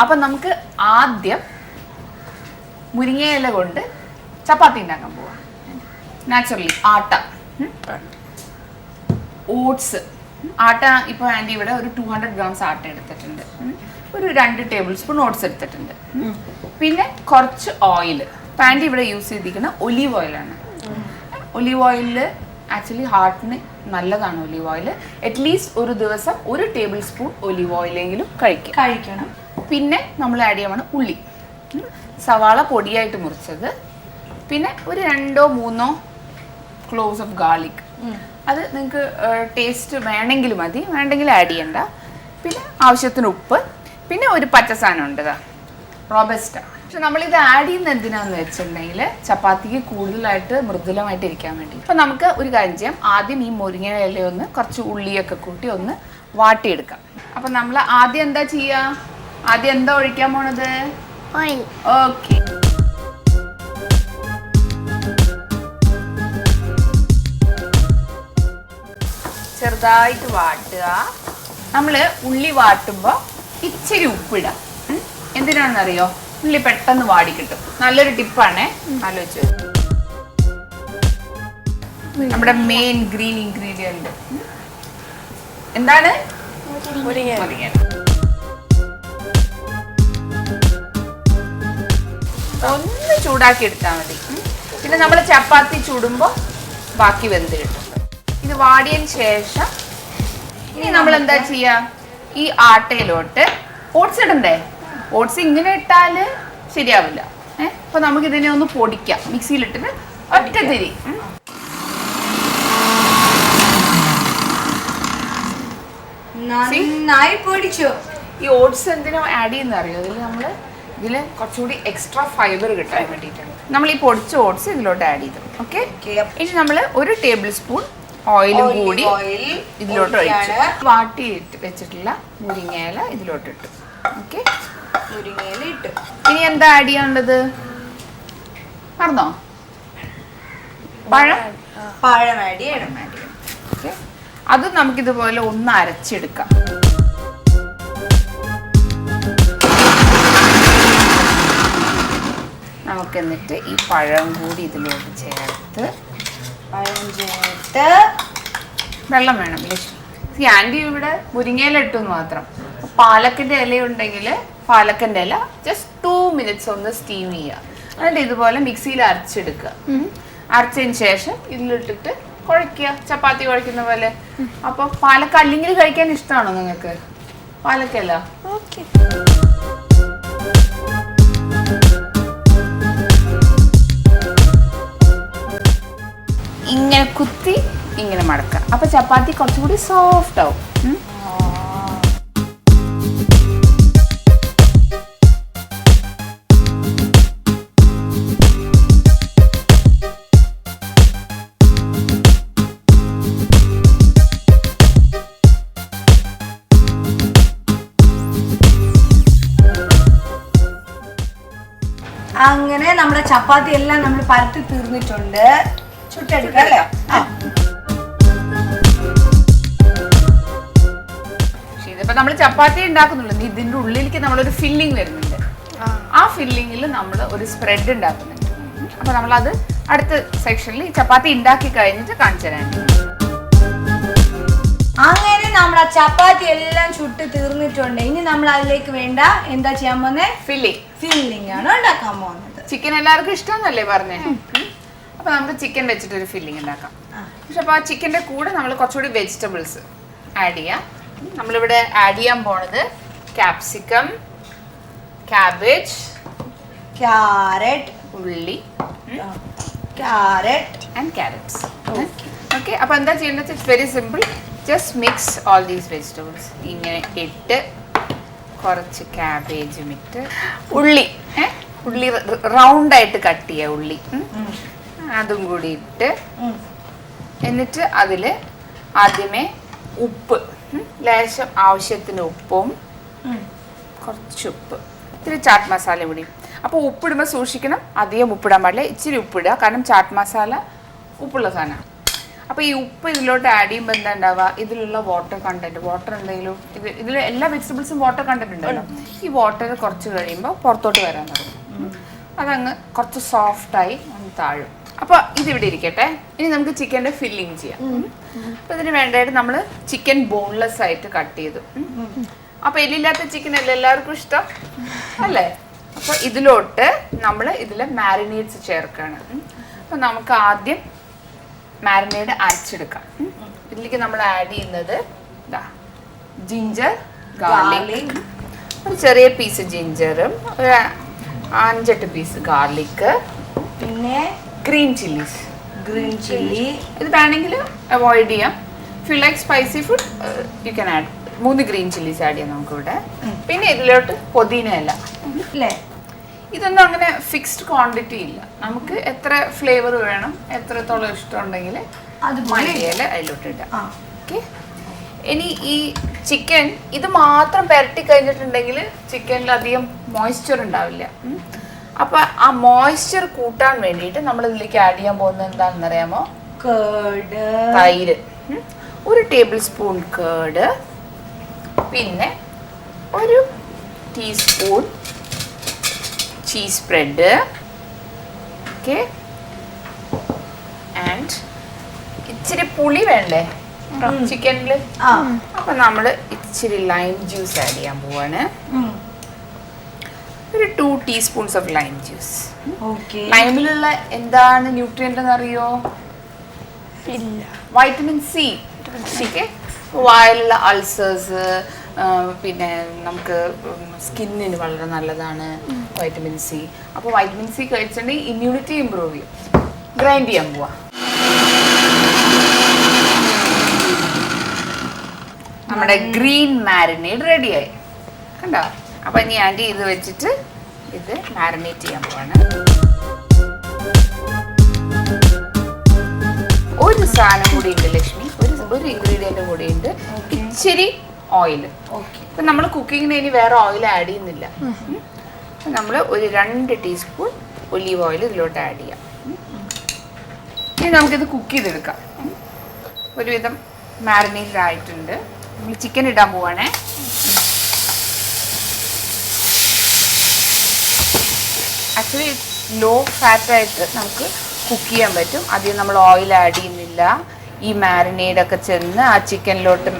അപ്പം നമുക്ക് ആദ്യം മുരിങ്ങയില കൊണ്ട് ചപ്പാത്തി ഉണ്ടാക്കാൻ പോവാം. നാച്ചുറലി ആട്ട, ഓട്സ്. ആട്ട ഇപ്പോൾ ആൻറ്റി ഇവിടെ ഒരു 200 ഗ്രാംസ് ആട്ട എടുത്തിട്ടുണ്ട്. ഒരു 2 ടേബിൾ സ്പൂൺ ഓട്സ് എടുത്തിട്ടുണ്ട്. പിന്നെ കുറച്ച് ഓയിൽ. ഇപ്പം ആൻറ്റി ഇവിടെ യൂസ് ചെയ്തിരിക്കുന്ന ഒലീവ് ഓയിലാണ്. ഒലീവ് ഓയിലിൽ ആക്ച്വലി ഹാർട്ടിന് നല്ലതാണ് ഒലീവ് ഓയിൽ. അറ്റ്ലീസ്റ്റ് ഒരു ദിവസം 1 ടേബിൾ സ്പൂൺ ഒലീവ് ഓയിലെങ്കിലും കഴിക്കണം. പിന്നെ നമ്മൾ ആഡ് ചെയ്യണം ഉള്ളി, സവാള പൊടിയായിട്ട് മുറിച്ചത്, പിന്നെ ഒരു 2-3 ക്ലോവ്സ് ഓഫ് ഗാർലിക്. അത് നിങ്ങൾക്ക് ടേസ്റ്റ് വേണമെങ്കിൽ മതി, വേണ്ടെങ്കിൽ ആഡ് ചെയ്യണ്ട. പിന്നെ ആവശ്യത്തിന് ഉപ്പ്, പിന്നെ ഒരു പച്ച സാധനം ഉണ്ട്, റോബസ്റ്റ. പക്ഷെ നമ്മളിത് ആഡ് ചെയ്യുന്ന എന്തിനാന്ന് വെച്ചിട്ടുണ്ടെങ്കിൽ ചപ്പാത്തിക്ക് കൂടുതലായിട്ട് മൃദുലമായിട്ട് ഇരിക്കാൻ വേണ്ടി. അപ്പം നമുക്ക് ഒരു കാര്യം ചെയ്യാം. ആദ്യം ഈ മുരിങ്ങ ഇല ഒന്ന് കുറച്ച് ഉള്ളിയൊക്കെ കൂട്ടി ഒന്ന് വാട്ടിയെടുക്കാം. അപ്പം നമ്മൾ ആദ്യം എന്താ ചെയ്യുക? ആദ്യം എന്താ ഒഴിക്കാൻ പോണത്? ഓക്കെ. ചെറുതായിട്ട് വാട്ടുക. നമ്മൾ ഉള്ളി വാട്ടുമ്പോൾ ഇച്ചിരി ഉപ്പിടാം. എന്തിനാണെന്നറിയോ? ഉള്ളി പെട്ടെന്ന് വാടി കിട്ടും. നല്ലൊരു ടിപ്പാണേ, ആലോചിച്ചു. നമ്മുടെ മെയിൻ ഗ്രീൻ ഇൻഗ്രീഡിയന്റ് എന്താണ്? മുരിങ്ങ. ഒന്ന് ചൂടാക്കി എടുത്താൽ മതി. പിന്നെ നമ്മൾ ചപ്പാത്തി ചൂടുമ്പോൾ ബാക്കി വെന്ത് കിട്ടും. ഇത് വാടിയതിന് ശേഷം ഇനി നമ്മൾ എന്താ ചെയ്യുക? ഈ ആട്ടയിലോട്ട് ഓട്സ് ഇടണ്ടേ? ഓട്സ് ഇങ്ങനെ ഇട്ടാൽ ശരിയാവില്ല. അപ്പൊ നമുക്ക് ഇതിനെ ഒന്ന് പൊടിക്കാം. മിക്സിയിലിട്ടിട്ട് ഒറ്റ തിരി. നന്നായി പൊടിച്ചു. ഈ ഓട്സ് എന്തിനാ ആഡ് ചെയ്യുന്ന അറിയോ? ഇതിൽ കുറച്ചുകൂടി എക്സ്ട്രാ ഫൈബർ കിട്ടാൻ വേണ്ടിയിട്ടാണ് നമ്മൾ ഈ പൊടിച്ച ഓട്സ് ഇതിലോട്ട് ആഡ് ചെയ്തു. ഓക്കെ. ഇനി നമ്മൾ 1 ടേബിൾ സ്പൂൺ ഓയിലും കൂടി ഇതിലോട്ട് ഒഴിച്ചു. വാട്ടി വെച്ചിട്ടുള്ള മുരിങ്ങയില ഇതിലോട്ട് ഇട്ടു. ഓക്കെ. മുരിങ്ങയില ഇട്ടു. ഇനി എന്താ ആഡ് ചെയ്യാനുള്ളത്? പറഞ്ഞോ? പഴം ആഡ് ചെയ്യണം. ഓക്കെ. അത് നമുക്കിതുപോലെ ഒന്ന് അരച്ചെടുക്കാം. നമുക്ക് എന്നിട്ട് ഈ പഴം കൂടി ഇതിലോട്ട് ചേർത്ത് വെള്ളം വേണം ലക്ഷ്മി. ആൻറ്റി ഇവിടെ മുരിങ്ങയില ഇട്ടെന്ന് മാത്രം. പാലക്കിൻ്റെ ഇല ഉണ്ടെങ്കിൽ പാലക്കിൻ്റെ ഇല ജസ്റ്റ് 2 മിനിറ്റ്സ് ഒന്ന് സ്റ്റീം ചെയ്യുക. എന്നിട്ട് ഇതുപോലെ മിക്സിയിൽ അരച്ചെടുക്കുക. അരച്ചതിന് ശേഷം ഇതിലിട്ടിട്ട് കുഴയ്ക്കുക, ചപ്പാത്തി കുഴയ്ക്കുന്ന പോലെ. അപ്പോൾ പാലക്ക അല്ലെങ്കിൽ കഴിക്കാൻ ഇഷ്ടമാണോ നിങ്ങൾക്ക്? പാലക്കല്ല? ഓക്കെ. ഇങ്ങനെ കുത്തി ഇങ്ങനെ മടക്കുക. അപ്പൊ ചപ്പാത്തി കുറച്ചുകൂടി സോഫ്റ്റ് ആവും. അങ്ങനെ നമ്മുടെ ചപ്പാത്തി എല്ലാം നമ്മൾ പരത്തി തീർന്നിട്ടുണ്ട്. ചുട്ടെടുക്കല്ലേ? ഇതിപ്പോ നമ്മൾ ചപ്പാത്തി ഉണ്ടാക്കുന്നുള്ളൂ. ഇതിന്റെ ഉള്ളിലേക്ക് നമ്മളൊരു ഫില്ലിംഗ് വരുന്നുണ്ട്. ആ ഫില്ലിങ്ങിൽ നമ്മൾ ഒരു സ്പ്രെഡ് ഉണ്ടാക്കുന്നുണ്ട്. അപ്പൊ നമ്മളത് അടുത്ത സെക്ഷനിൽ ചപ്പാത്തി ഉണ്ടാക്കി കഴിഞ്ഞിട്ട് കാണിച്ചു തരാൻ. അങ്ങനെ നമ്മുടെ ചപ്പാത്തി എല്ലാം ചുട്ട് തീർന്നിട്ടുണ്ട്. ഇനി നമ്മൾ അതിലേക്ക് വേണ്ട എന്താ ചെയ്യാൻ പോകുന്നത്? ഫില്ലിംഗ് ആണ് ഉണ്ടാക്കാൻ പോകുന്നത്. ചിക്കൻ എല്ലാവർക്കും ഇഷ്ടമെന്നല്ലേ പറഞ്ഞേ? അപ്പൊ നമുക്ക് ചിക്കൻ വെച്ചിട്ട് ഒരു ഫില്ലിംഗ് ഉണ്ടാക്കാം. പക്ഷെ അപ്പൊ ആ ചിക്കൻ്റെ കൂടെ നമ്മൾ കുറച്ചുകൂടി വെജിറ്റബിൾസ് ആഡ് ചെയ്യാം. നമ്മളിവിടെ ആഡ് ചെയ്യാൻ പോണത് ക്യാപ്സിക്കം, ക്യാബേജ്, ക്യാരറ്റ്, ഉള്ളി, ആൻഡ് ക്യാരറ്റ്സ്. ഓക്കെ. അപ്പൊ എന്താ ചെയ്യേണ്ടത്? It's very simple. Just mix all these vegetables. ഇങ്ങനെ ഇട്ട് കുറച്ച് ക്യാബേജും ഇട്ട് ഉള്ളി റൗണ്ടായിട്ട് കട്ട് ചെയ്യുക. ഉള്ളി അതും കൂടി ഇട്ട് എന്നിട്ട് അതിൽ ആദ്യമേ ഉപ്പ്, ലേശം ആവശ്യത്തിന് ഉപ്പും കുറച്ച് ഉപ്പ്, ഇത്തിരി ചാട്ട് മസാല കൂടി. അപ്പോൾ ഉപ്പിടുമ്പോൾ സൂക്ഷിക്കണം, അധികം ഉപ്പിടാൻ പാടില്ല. ഇച്ചിരി ഉപ്പിടുക, കാരണം ചാട്ട് മസാല ഉപ്പുള്ള സാധനമാണ്. അപ്പോൾ ഈ ഉപ്പ് ഇതിലോട്ട് ആഡ് ചെയ്യുമ്പോൾ എന്താ ഉണ്ടാവുക, ഇതിലുള്ള വാട്ടർ കണ്ടന്റ്, വാട്ടർ എന്തെങ്കിലും ഇതിൽ എല്ലാ വെജിറ്റബിൾസും വാട്ടർ കണ്ടന്റ് ഉണ്ടല്ലോ, ഈ വാട്ടർ കുറച്ച് കഴിയുമ്പോൾ പുറത്തോട്ട് വരാൻ തുടങ്ങും. അതങ്ങ് കുറച്ച് സോഫ്റ്റായി ഒന്ന് താഴും. അപ്പോൾ ഇതിവിടെ ഇരിക്കട്ടെ. ഇനി നമുക്ക് ചിക്കൻ്റെ ഫില്ലിങ് ചെയ്യാം. അപ്പോൾ ഇതിന് വേണ്ടതായിട്ട് നമ്മൾ ചിക്കൻ ബോൺലെസ് ആയിട്ട് കട്ട് ചെയ്തു. അപ്പോൾ എല്ലില്ലാത്ത ചിക്കൻ അല്ലേ എല്ലാവർക്കും ഇഷ്ടം അല്ലേ? അപ്പോൾ ഇതിലോട്ട് നമ്മൾ ഇതിൽ മാരിനേറ്റ്സ് ചേർക്കുകയാണ്. അപ്പോൾ നമുക്ക് ആദ്യം മാരിനേറ്റ് അരച്ചെടുക്കാം. ഇതിലേക്ക് നമ്മൾ ആഡ് ചെയ്യുന്നത് ജിഞ്ചർ ഗാർലിക്, ഒരു ചെറിയ പീസ് ജിഞ്ചറും ഒരു 5-8 പീസ് ഗാർലിക്, പിന്നെ ഗ്രീൻ ചില്ലി ഇത് വേണമെങ്കിൽ അവോയ്ഡ് ചെയ്യാം. If you like spicy food you can add 3 green chillies add ചെയ്യാം നമുക്കിവിടെ. പിന്നെ ഇതിലോട്ട് പുതിന ഇല അല്ലേ. ഇതൊന്നും അങ്ങനെ ഫിക്സ്ഡ് ക്വാണ്ടിറ്റി ഇല്ല, നമുക്ക് എത്ര ഫ്ലേവർ വേണം എത്രത്തോളം ഇഷ്ടമുണ്ടെങ്കിൽ അത് മല്ലിയില അതിലോട്ട് ഇടാം. ഓക്കെ. ഇനി ഈ ചിക്കൻ ഇത് മാത്രം പുരട്ടി കഴിഞ്ഞിട്ടുണ്ടെങ്കിൽ ചിക്കനിൽ അധികം മോയ്സ്ചർ ഉണ്ടാവില്ല. അപ്പോൾ ആ മോയ്സ്ചർ കൂട്ടാൻ വേണ്ടിയിട്ട് നമ്മൾ ഇതിലേക്ക് ആഡ് ചെയ്യാൻ പോകുന്നത് എന്താണെന്ന് അറിയാമോ? കേർഡ്, തൈര്, 1 ടേബിൾ സ്പൂൺ കേർഡ്, പിന്നെ 1 teaspoon cheese spread, okay. And ഇച്ചിരി പുളി വേണ്ടേ ചിക്കനിൽ? അപ്പം നമ്മൾ ഇച്ചിരി ലൈം ജ്യൂസ് ആഡ് ചെയ്യാൻ പോവാണ്. ഒരു 2 ടീസ്പൂൺസ് ഓഫ് ലൈം ജ്യൂസ്. ലൈമിലുള്ള എന്താണ് ന്യൂട്രിയൻ്റ് എന്നറിയോ? Vitamin C. ഓക്കെ. വായിലുള്ള അൾസേഴ്സ്, പിന്നെ നമുക്ക് സ്കിന്നിന് വളരെ നല്ലതാണ് വൈറ്റമിൻ സി. അപ്പോൾ വൈറ്റമിൻ സി കഴിച്ചിട്ടുണ്ടെങ്കിൽ ഇമ്മ്യൂണിറ്റി ഇമ്പ്രൂവ് ചെയ്യും. ഗ്രൈൻഡ് ചെയ്യാൻ പോവാ. നമ്മുടെ ഗ്രീൻ മാരിനേറ്റ് റെഡിയായി കണ്ടോ? അപ്പം ഇനി ആൻറ്റി ഇത് വെച്ചിട്ട് ഇത് മാരിനേറ്റ് ചെയ്യാൻ പോവാണ്. ഒരു സാധനം കൂടി ഉണ്ട് ലക്ഷ്മി, ഒരു ഇൻഗ്രീഡിയൻറ്റും കൂടി ഉണ്ട്, ഇച്ചിരി ഓയിൽ. ഇപ്പം നമ്മൾ കുക്കിങ്ങിന് ഇനി വേറെ ഓയിൽ ആഡ് ചെയ്യുന്നില്ല. നമ്മൾ ഒരു 2 ടീസ്പൂൺ ഒലീവ് ഓയിൽ ഇതിലോട്ട് ആഡ് ചെയ്യാം. ഇനി നമുക്കിത് കുക്ക് ചെയ്തെടുക്കാം. ഒരുവിധം മാരിനേറ്റഡ് ആയിട്ടുണ്ട്. നമ്മൾ ചിക്കൻ ഇടാൻ പോവാണേ. ആക്ച്വലി ലോ ഫാറ്റായിട്ട് നമുക്ക് കുക്ക് ചെയ്യാൻ പറ്റും. അധികം നമ്മൾ ഓയിൽ ആഡ് ചെയ്യുന്നില്ല. ഈ മാരിനേഡൊക്കെ ചെന്ന് ആ ചിക്കനിലോട്ട്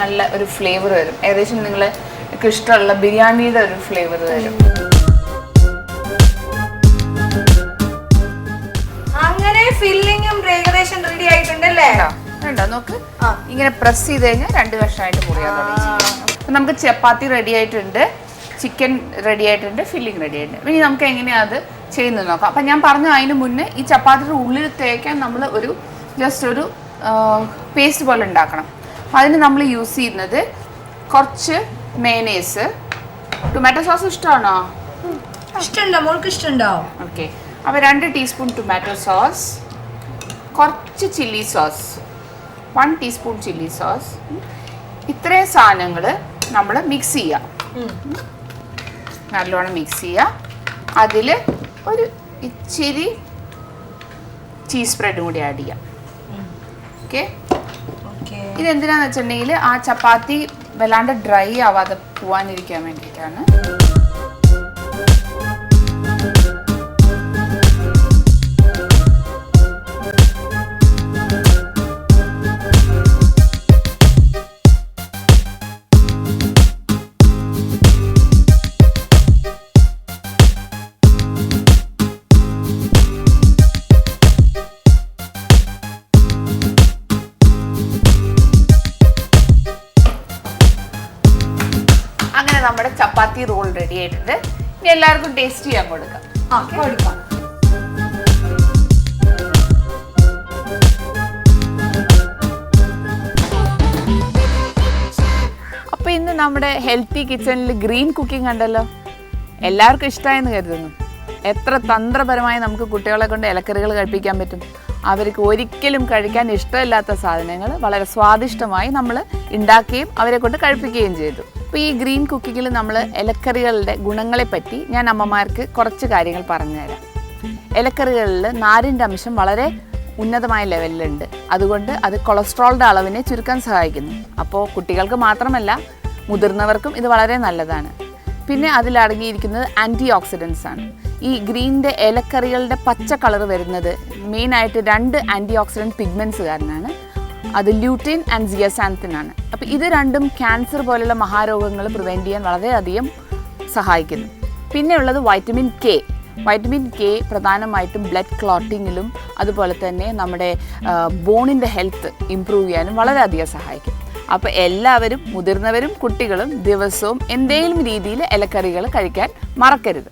നല്ല ഒരു ഫ്ലേവർ വരും. ഏകദേശം നിങ്ങൾക്ക് ഇഷ്ടമുള്ള ബിരിയാണിയുടെ ഒരു ഫ്ലേവർ വരും. അങ്ങനെ ഫില്ലിങ്ങും ഏകദേശം റെഡി ആയിട്ടുണ്ടല്ലേ? ഉണ്ടോ നോക്ക്. ഇങ്ങനെ പ്രസ് ചെയ്ത് കഴിഞ്ഞാൽ 2 കഷ്ണമായിട്ട് മുറിയാൻ തുടങ്ങി. അപ്പം നമുക്ക് ചപ്പാത്തി റെഡി ആയിട്ടുണ്ട്, ചിക്കൻ റെഡി ആയിട്ടുണ്ട്, ഫില്ലിങ് റെഡി ആയിട്ടുണ്ട്. ഇനി നമുക്ക് എങ്ങനെയാണ് അത് ചെയ്യുന്നത് നോക്കാം. അപ്പം ഞാൻ പറഞ്ഞു അതിന് മുന്നേ ഈ ചപ്പാത്തിയുടെ ഉള്ളിൽ തേക്കാൻ നമ്മൾ ജസ്റ്റ് ഒരു പേസ്റ്റ് പോലെ ഉണ്ടാക്കണം. അപ്പം അതിന് നമ്മൾ യൂസ് ചെയ്യുന്നത് കുറച്ച് മേനേസ്. ടൊമാറ്റോ സോസ് ഇഷ്ടമാണോ? ഇഷ്ടമുണ്ടോ? മോൾക്ക് ഇഷ്ടമുണ്ടോ? ഓക്കെ. അപ്പോൾ 2 ടീസ്പൂൺ ടൊമാറ്റോ സോസ്, കുറച്ച് chilli sauce, 1 teaspoon chilli sauce. ഇത്രയും സാധനങ്ങൾ നമ്മൾ മിക്സ് ചെയ്യാം. നല്ലോണം മിക്സ് ചെയ്യുക. അതിൽ ഒരു ഇച്ചിരി ചീസ് സ്പ്രെഡും കൂടി ആഡ് ചെയ്യാം. ഓക്കെ. ഇതെന്തിനാന്ന് വെച്ചിട്ടുണ്ടെങ്കിൽ ആ ചപ്പാത്തി വല്ലാണ്ട് ഡ്രൈ ആവാതെ പോവാനിരിക്കാൻ വേണ്ടിയിട്ടാണ്. നമ്മുടെ ചപ്പാത്തി റോൾ റെഡി ആയിട്ടുണ്ട്. ഇനി എല്ലാവർക്കും ടേസ്റ്റ് ചെയ്യാൻ കൊടുക്കാം. അപ്പോൾ ഇന്ന് നമ്മുടെ ഹെൽത്തി കിച്ചണിൽ ഗ്രീൻ കുക്കിംഗ് കണ്ടല്ലോ. എല്ലാവർക്കും ഇഷ്ടമായെന്ന് കരുതുന്നു. എത്ര തന്ത്രപരമായി നമുക്ക് കുട്ടികളെ കൊണ്ട് ഇലക്കറികൾ കഴിപ്പിക്കാൻ പറ്റും. അവർക്ക് ഒരിക്കലും കഴിക്കാൻ ഇഷ്ടമില്ലാത്ത സാധനങ്ങൾ വളരെ സ്വാദിഷ്ടമായി നമ്മൾ ഉണ്ടാക്കുകയും അവരെ കൊണ്ട് കഴിപ്പിക്കുകയും ചെയ്തു. അപ്പോൾ ഈ ഗ്രീൻ കുക്കിങ്ങിൽ നമ്മൾ ഇലക്കറികളുടെ ഗുണങ്ങളെപ്പറ്റി ഞാൻ അമ്മമാർക്ക് കുറച്ച് കാര്യങ്ങൾ പറഞ്ഞു തരാം. ഇലക്കറികളിൽ നാരിൻ്റെ അംശം വളരെ ഉന്നതമായ ലെവലിലുണ്ട്. അതുകൊണ്ട് അത് കൊളസ്ട്രോളിൻ്റെ അളവിനെ ചുരുക്കാൻ സഹായിക്കുന്നു. അപ്പോൾ കുട്ടികൾക്ക് മാത്രമല്ല മുതിർന്നവർക്കും ഇത് വളരെ നല്ലതാണ്. പിന്നെ അതിലടങ്ങിയിരിക്കുന്നത് ആൻറ്റി ഓക്സിഡൻസ് ആണ്. ഈ ഗ്രീനിൻ്റെ ഇലക്കറികളുടെ പച്ച കളർ വരുന്നത് മെയിനായിട്ട് 2 ആൻറ്റി ഓക്സിഡൻറ്റ് പിഗ്മെൻറ്റ്സ് കാരണമാണ്. അത് ല്യൂട്ടിൻ ആൻഡ് സിയസാന്തിൻ ആണ്. അപ്പോൾ ഇത് രണ്ടും ക്യാൻസർ പോലുള്ള മഹാരോഗങ്ങൾ പ്രിവെൻറ്റ് ചെയ്യാൻ വളരെയധികം സഹായിക്കുന്നു. പിന്നെ ഉള്ളത് വൈറ്റമിൻ കെ. വൈറ്റമിൻ കെ പ്രധാനമായിട്ടും ബ്ലഡ് ക്ലോട്ടിങ്ങിലും അതുപോലെ തന്നെ നമ്മുടെ ബോണിൻ്റെ ഹെൽത്ത് ഇമ്പ്രൂവ് ചെയ്യാനും വളരെയധികം സഹായിക്കും. അപ്പോൾ എല്ലാവരും മുതിർന്നവരും കുട്ടികളും ദിവസവും എന്തെങ്കിലും രീതിയിൽ ഇലക്കറികൾ കഴിക്കാൻ മറക്കരുത്.